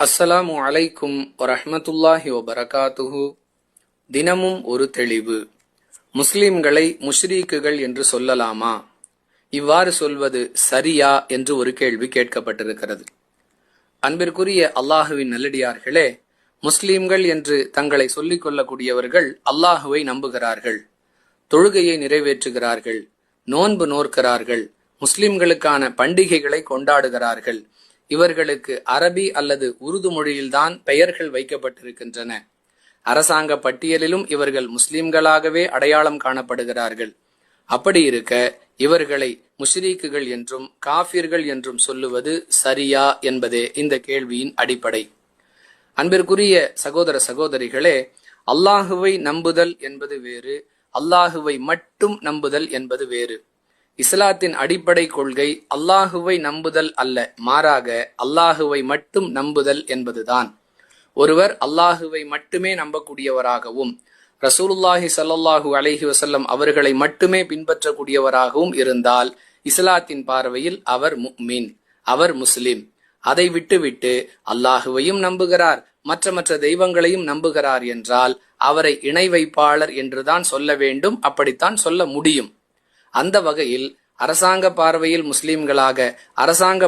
அஸ்ஸலாமு அலைக்கும் வரஹ்மத்துல்லாஹி வபரகாத்துஹு. தினமும் ஒரு தெளிவு. முஸ்லிம்களை முஷ்ரீக்குகள் என்று சொல்லலாமா? இவ்வாறு சொல்வது சரியா என்று ஒரு கேள்வி கேட்கப்பட்டிருக்கிறது. அன்பிற்குரிய அல்லாஹுவின் நல்லடியார்களே, முஸ்லிம்கள் என்று தங்களை சொல்லிக் கொள்ளக்கூடியவர்கள் அல்லாஹுவை நம்புகிறார்கள், தொழுகையை நிறைவேற்றுகிறார்கள், நோன்பு நோற்கிறார்கள், முஸ்லிம்களுக்கான பண்டிகைகளை கொண்டாடுகிறார்கள். இவர்களுக்கு அரபி அல்லது உருது மொழியில்தான் பெயர்கள் வைக்கப்பட்டிருக்கின்றன. அரசாங்க பட்டியலிலும் இவர்கள் முஸ்லிம்களாகவே அடையாளம் காணப்படுகிறார்கள். அப்படி இருக்க இவர்களை முஷ்ரீக்குகள் என்றும் காஃபிர்கள் என்றும் சொல்லுவது சரியா என்பதே இந்த கேள்வியின் அடிப்படை. அன்பிற்குரிய சகோதர சகோதரிகளே, அல்லாஹுவை நம்புதல் என்பது வேறு, அல்லாஹுவை மட்டும் நம்புதல் என்பது வேறு. இஸ்லாத்தின் அடிப்படை கொள்கை அல்லாஹுவை நம்புதல் அல்ல, மாறாக அல்லாஹுவை மட்டும் நம்புதல் என்பதுதான். ஒருவர் அல்லாஹுவை மட்டுமே நம்பக்கூடியவராகவும் ரசூலுல்லாஹி ஸல்லல்லாஹு அலைஹி வஸல்லம் அவர்களை மட்டுமே பின்பற்றக்கூடியவராகவும் இருந்தால் இஸ்லாத்தின் பார்வையில் அவர் முஃமின், அவர் முஸ்லிம். அதை விட்டுவிட்டு அல்லாஹுவையும் நம்புகிறார், மற்ற தெய்வங்களையும் நம்புகிறார் என்றால் அவரை இணை வைப்பாளர் என்றுதான் சொல்ல வேண்டும், அப்படித்தான் சொல்ல முடியும். அந்த வகையில் அரசாங்க பார்வையில் முஸ்லிம்களாக, அரசாங்க